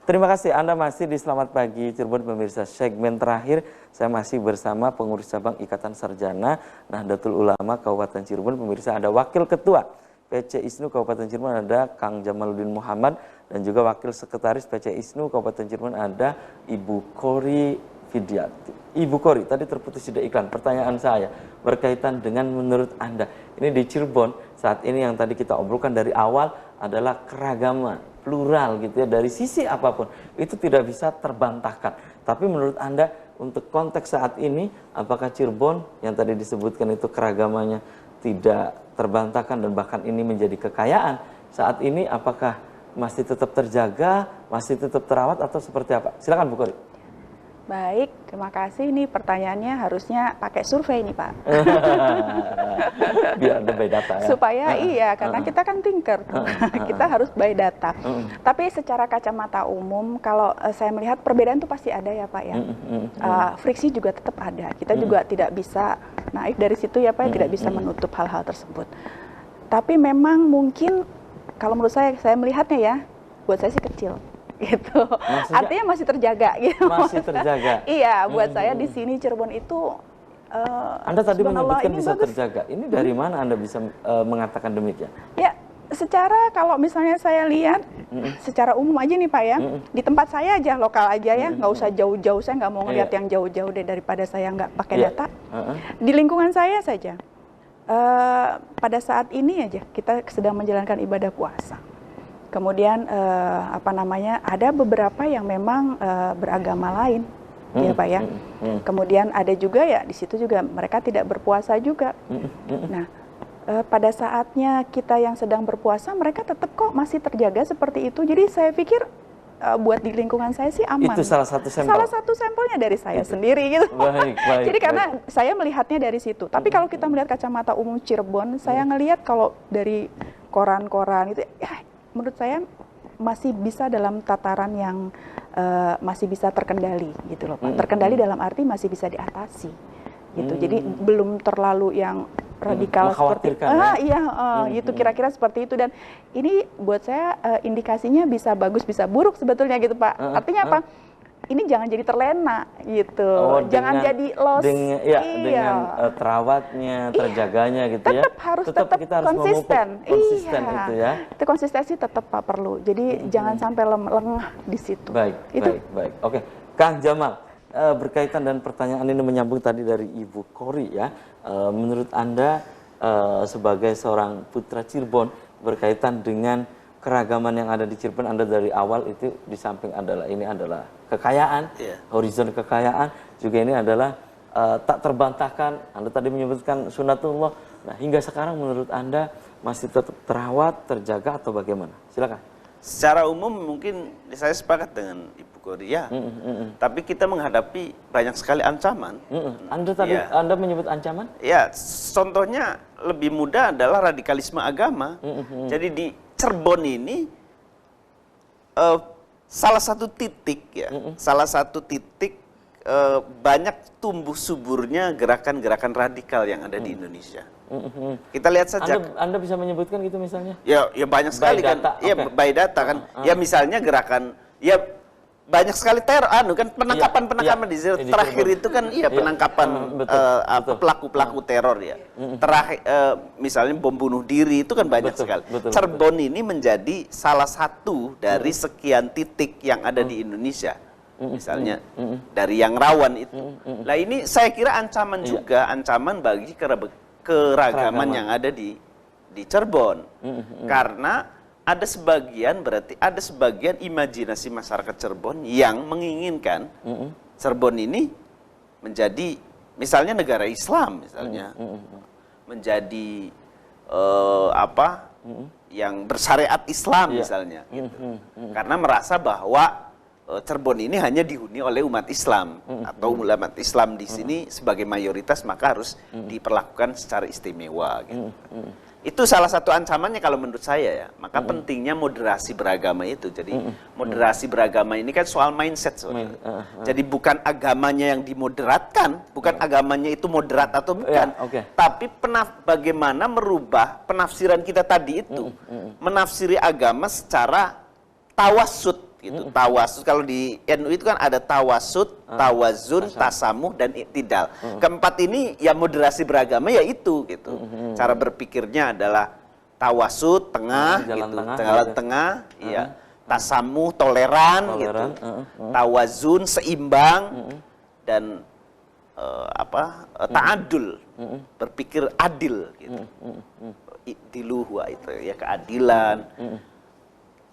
Terima kasih Anda masih di Selamat Pagi Cirebon pemirsa. Segmen terakhir saya masih bersama pengurus cabang Ikatan Sarjana Nahdlatul Ulama Kabupaten Cirebon. Pemirsa, ada Wakil Ketua PC ISNU Kabupaten Cirebon ada Kang Jamaluddin Muhammad, dan juga Wakil Sekretaris PC ISNU Kabupaten Cirebon ada Ibu Kori Fidyati. Ibu Kori, tadi terputus sudah iklan. Pertanyaan saya berkaitan dengan menurut Anda, ini di Cirebon saat ini yang tadi kita obrolkan dari awal adalah keragaman, plural gitu ya, dari sisi apapun itu tidak bisa terbantahkan. Tapi menurut Anda untuk konteks saat ini, apakah Cirebon yang tadi disebutkan itu keragamannya tidak terbantahkan dan bahkan ini menjadi kekayaan saat ini, apakah masih tetap terjaga, masih tetap terawat atau seperti apa? Silakan Bu Kori. Baik, terima kasih. Ini pertanyaannya harusnya pakai survei nih Pak. Biar ada by data ya. Supaya iya, karena kita kan thinker, kita harus by data. Tapi secara kacamata umum, kalau saya melihat perbedaan itu pasti ada ya Pak ya. Friksi juga tetap ada. Kita juga tidak bisa naif dari situ ya Pak, tidak bisa menutup hal-hal tersebut. Tapi memang mungkin kalau menurut saya melihatnya ya, buat saya sih kecil. Gitu. Maksudnya, artinya masih terjaga gitu. Masih terjaga. Iya, buat saya di sini Cirebon itu Anda tadi menyebutkan bisa bagus. Terjaga. Ini dari mana Anda bisa mengatakan demikian? Ya, secara kalau misalnya saya lihat secara umum aja nih Pak ya, di tempat saya aja, lokal aja ya, nggak usah jauh-jauh, saya nggak mau ngelihat yang jauh-jauh deh daripada saya nggak pakai data. Di lingkungan saya saja, pada saat ini aja kita sedang menjalankan ibadah puasa. Kemudian ada beberapa yang memang beragama lain, ya Pak ya. Kemudian ada juga ya di situ juga mereka tidak berpuasa juga. Nah, pada saatnya kita yang sedang berpuasa, mereka tetap kok masih terjaga seperti itu. Jadi saya pikir buat di lingkungan saya sih aman. Itu salah satu sampel. Salah satu sampelnya dari saya sendiri gitu. Baik. Jadi karena saya melihatnya dari situ. Tapi kalau kita melihat kacamata umum Cirebon, saya ngelihat kalau dari koran-koran itu ya, menurut saya masih bisa dalam tataran yang masih bisa terkendali gitu loh Pak. Terkendali dalam arti masih bisa diatasi gitu. Jadi belum terlalu yang radikal seperti itu kira-kira seperti itu. Dan ini buat saya indikasinya bisa bagus bisa buruk sebetulnya gitu Pak. Artinya apa? Ini jangan jadi terlena gitu, jangan jadi loss. Dengan terawatnya, terjaganya gitu ya. Tetap kita harus konsisten. Itu ya. Itu konsistensi tetap Pak perlu. Jadi jangan sampai lengah di situ. Baik. Oke, Kang Jamal, berkaitan dan pertanyaan ini menyambung tadi dari Ibu Kori ya. Menurut Anda sebagai seorang putra Cirebon berkaitan dengan keragaman yang ada di Cirebon, Anda dari awal itu di samping ini adalah kekayaan, horizon kekayaan, juga ini adalah tak terbantahkan. Anda tadi menyebutkan sunatullah. Nah, hingga sekarang menurut Anda masih tetap terawat, terjaga atau bagaimana? Silakan. Secara umum mungkin saya sepakat dengan Ibu Kori ya. Tapi kita menghadapi banyak sekali ancaman. Anda menyebut ancaman? Ya, contohnya lebih mudah adalah radikalisme agama. Jadi di Cirebon ini salah satu titik ya, banyak tumbuh suburnya gerakan-gerakan radikal yang ada di Indonesia. Kita lihat saja. Anda bisa menyebutkan gitu misalnya? Ya banyak sekali kan. Ya by data kan. Ya misalnya gerakan, ya banyak sekali penangkapan di terakhir itu kan penangkapan pelaku-pelaku teror ya. Terakhir misalnya bom bunuh diri itu kan banyak sekali. Cirebon ini menjadi salah satu dari sekian titik yang ada di Indonesia. Misalnya dari yang rawan itu. Nah ini saya kira ancaman juga, ancaman bagi keragaman yang ada di Cirebon. Karena ada sebagian imajinasi masyarakat Cirebon yang menginginkan Cirebon ini menjadi misalnya negara Islam misalnya, menjadi yang bersyariat Islam misalnya, gitu. Karena merasa bahwa Cirebon ini hanya dihuni oleh umat Islam atau umat Islam di sini sebagai mayoritas maka harus diperlakukan secara istimewa. Gitu. Itu salah satu ancamannya kalau menurut saya ya. Maka pentingnya moderasi beragama itu. Jadi moderasi beragama ini kan soal mindset. Jadi bukan agamanya yang dimoderatkan, bukan agamanya itu moderat atau bukan. Tapi bagaimana merubah penafsiran kita tadi itu. Menafsiri agama secara tawassut. gitu. Tawasud kalau di NU itu kan ada tawasud, tawazun, tasamuh dan iktidal. Keempat ini ya moderasi beragama ya itu gitu. Cara berpikirnya adalah tawasud tengah jalan gitu, tengah, tengah ya. Tasamuh toleran gitu. Tawazun seimbang dan ta'adul, berpikir adil gitu. Iktiluhu itu ya keadilan.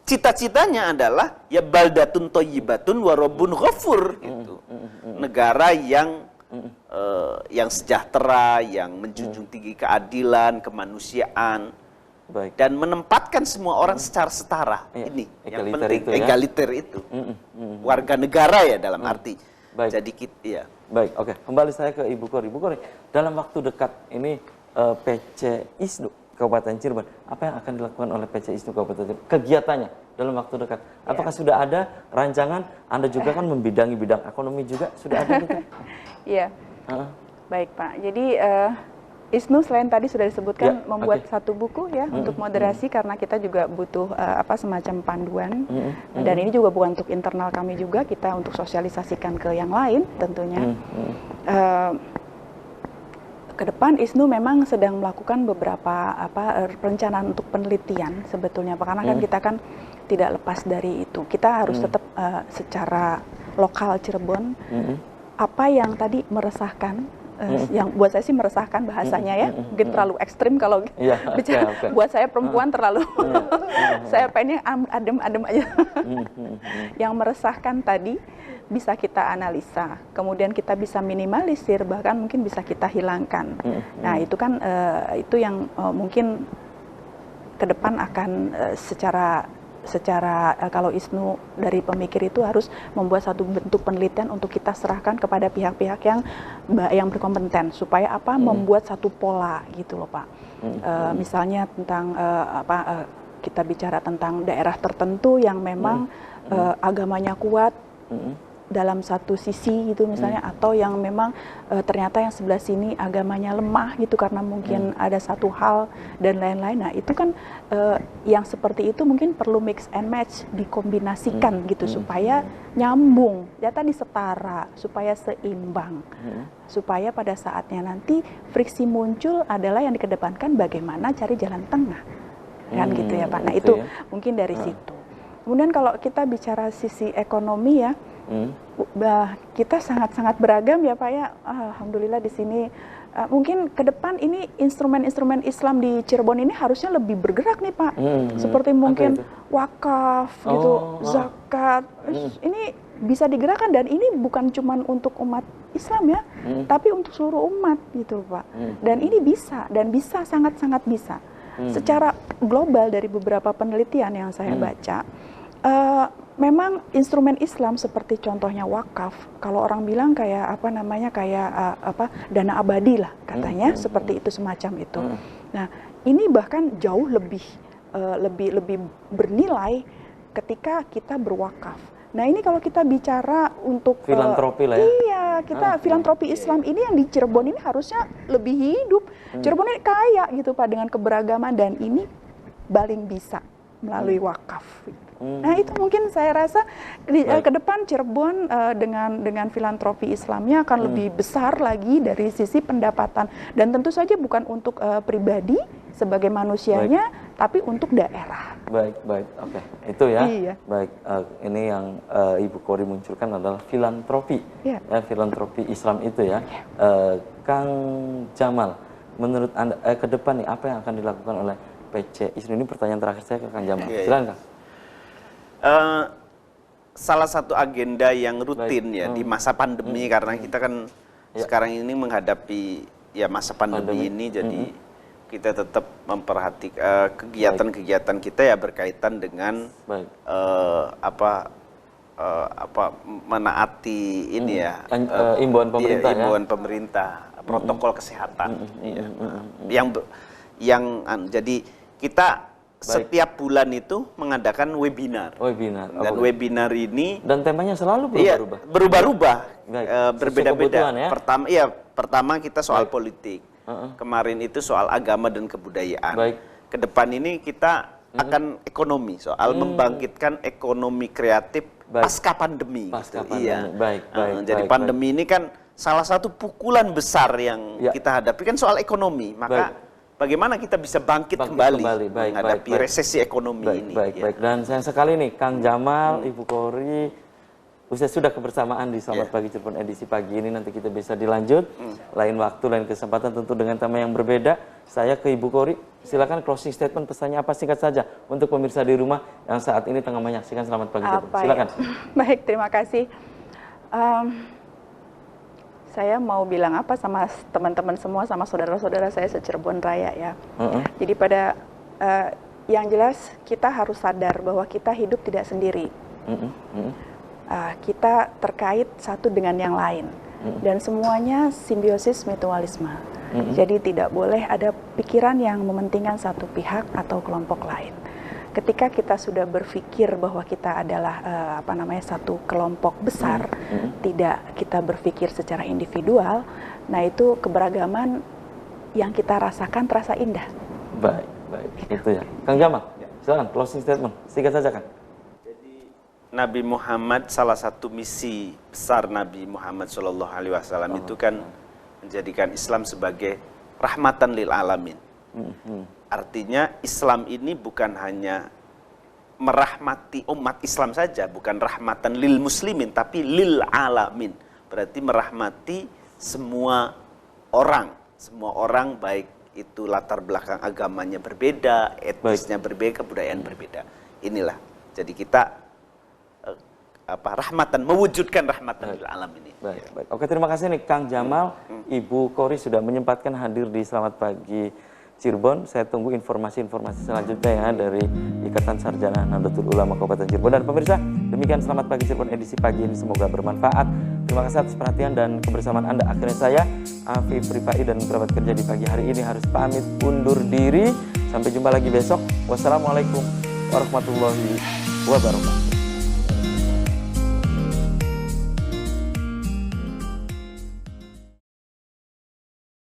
Cita-citanya adalah ya baldatun thayyibatun wa rabbun ghafur gitu. Negara yang sejahtera, yang menjunjung tinggi keadilan, kemanusiaan. Baik. Dan menempatkan semua orang secara setara. Ini yang penting, egaliter itu. Warga negara ya dalam arti. Baik. Jadi kita ya. Baik, oke. Kembali saya ke Ibu Kori. Ibu Kori, dalam waktu dekat ini PC ISNU Kabupaten Cirebon, apa yang akan dilakukan oleh PC ISNU Kabupaten Cirebon? Kegiatannya dalam waktu dekat. Apakah sudah ada rancangan? Anda juga kan membidangi bidang ekonomi juga, sudah ada gitu? Iya. Baik Pak. Jadi ISNU selain tadi sudah disebutkan membuat satu buku ya untuk moderasi karena kita juga butuh semacam panduan dan ini juga bukan untuk internal kami juga, kita untuk sosialisasikan ke yang lain tentunya. Ke depan ISNU memang sedang melakukan beberapa perencanaan untuk penelitian sebetulnya Pak, karena kan kita kan tidak lepas dari itu. Kita harus tetap secara lokal Cirebon apa yang tadi meresahkan, yang buat saya sih meresahkan bahasanya ya, mungkin terlalu ekstrim kalau bicara. Buat saya perempuan terlalu, saya pengennya adem-adem aja. Yang meresahkan tadi bisa kita analisa, kemudian kita bisa minimalisir, bahkan mungkin bisa kita hilangkan. Nah itu kan itu yang mungkin ke depan akan secara kalau ISNU dari pemikir itu harus membuat satu bentuk penelitian untuk kita serahkan kepada pihak-pihak yang berkompeten supaya membuat satu pola gitu loh Pak. Misalnya tentang kita bicara tentang daerah tertentu yang memang agamanya kuat dalam satu sisi gitu misalnya, atau yang memang ternyata yang sebelah sini agamanya lemah gitu karena mungkin ada satu hal dan lain-lain. Nah itu kan yang seperti itu mungkin perlu mix and match, dikombinasikan gitu supaya nyambung, ya tadi setara, supaya seimbang, supaya pada saatnya nanti friksi muncul adalah yang dikedepankan bagaimana cari jalan tengah, kan gitu ya Pak. Nah itu mungkin dari situ. Kemudian kalau kita bicara sisi ekonomi ya, kita sangat-sangat beragam ya Pak ya. Alhamdulillah di sini mungkin ke depan ini instrumen-instrumen Islam di Cirebon ini harusnya lebih bergerak nih Pak. Seperti mungkin wakaf gitu, zakat. Ini bisa digerakkan dan ini bukan cuma untuk umat Islam ya, tapi untuk seluruh umat gitu Pak. Dan ini bisa sangat-sangat bisa. Secara global dari beberapa penelitian yang saya baca, memang instrumen Islam seperti contohnya wakaf, kalau orang bilang kayak dana abadi lah katanya, seperti itu semacam itu. Nah ini bahkan jauh lebih bernilai ketika kita berwakaf. Nah ini kalau kita bicara untuk filantropi lah ya. Iya, kita filantropi Islam ini yang di Cirebon ini harusnya lebih hidup. Cirebon ini kaya gitu Pak dengan keberagaman dan ini paling bisa melalui wakaf. Nah itu mungkin saya rasa ke depan Cirebon dengan filantropi Islamnya akan lebih besar lagi dari sisi pendapatan dan tentu saja bukan untuk pribadi sebagai manusianya, tapi untuk daerah. Baik, oke. Itu ya. Iya. Baik, ini yang Ibu Kori munculkan adalah filantropi, filantropi Islam itu ya. Kang Jamal, menurut Anda ke depan nih apa yang akan dilakukan oleh PC ISNU? Ini pertanyaan terakhir saya ke Kang Jamal. Silakan Kang. Salah satu agenda yang rutin ya di masa pandemi karena kita kan sekarang ini menghadapi ya masa pandemi ini, jadi kita tetap memperhatikan kegiatan-kegiatan kita ya berkaitan dengan menaati ini ya imbauan pemerintah, imbauan pemerintah, protokol kesehatan yang jadi kita setiap bulan itu mengadakan webinar. Dan webinar ini dan temanya selalu berubah-ubah. Berubah-ubah, berbeda-beda. Ya? Pertama kita soal politik. Kemarin itu soal agama dan kebudayaan. Baik. Ke depan ini kita akan ekonomi, soal membangkitkan ekonomi kreatif pasca pandemi. Pasca gitu. pandemi. Iya. Baik, Jadi pandemi ini kan salah satu pukulan besar yang kita hadapi kan soal ekonomi. Maka bagaimana kita bisa bangkit kembali menghadapi resesi ekonomi ini. Baik. Dan sayang sekali nih, Kang Jamal, Ibu Kori, sudah kebersamaan di Selamat Pagi Cirebon edisi pagi ini. Nanti kita bisa dilanjut lain waktu, lain kesempatan, tentu dengan tema yang berbeda. Saya ke Ibu Kori, silakan closing statement, pesannya apa singkat saja untuk pemirsa di rumah yang saat ini tengah menyaksikan Selamat Pagi Cirebon. Silakan. Baik, terima kasih. Saya mau bilang apa sama teman-teman semua, sama saudara-saudara saya se-Cirebon Raya ya. Jadi pada yang jelas kita harus sadar bahwa kita hidup tidak sendiri. Kita terkait satu dengan yang lain, dan semuanya simbiosis mutualisme. Jadi tidak boleh ada pikiran yang mementingkan satu pihak atau kelompok lain. Ketika kita sudah berpikir bahwa kita adalah satu kelompok besar, tidak kita berpikir secara individual, nah itu keberagaman yang kita rasakan terasa indah. Baik, itu ya. Kang Jamal, silakan closing statement, singkat saja Kang. Nabi Muhammad, salah satu misi besar Nabi Muhammad SAW itu kan menjadikan Islam sebagai rahmatan lil alamin. Artinya Islam ini bukan hanya merahmati umat Islam saja, bukan rahmatan lil muslimin, tapi lil alamin. Berarti merahmati semua orang baik itu latar belakang agamanya berbeda, etnisnya berbeda, kebudayaan berbeda. Inilah, jadi kita mewujudkan rahmatan lil alamin ini. Baik. Oke, terima kasih nih Kang Jamal, Ibu Kori sudah menyempatkan hadir di Selamat Pagi Cirebon. Saya tunggu informasi-informasi selanjutnya ya dari Ikatan Sarjana Nahdlatul Ulama Kabupaten Cirebon. Dan pemirsa, demikian Selamat Pagi Cirebon edisi pagi ini, semoga bermanfaat. Terima kasih atas perhatian dan kebersamaan Anda. Akhirnya saya, Afif Rifai, dan kerabat kerja di pagi hari ini harus pamit undur diri. Sampai jumpa lagi besok. Wassalamualaikum warahmatullahi wabarakatuh.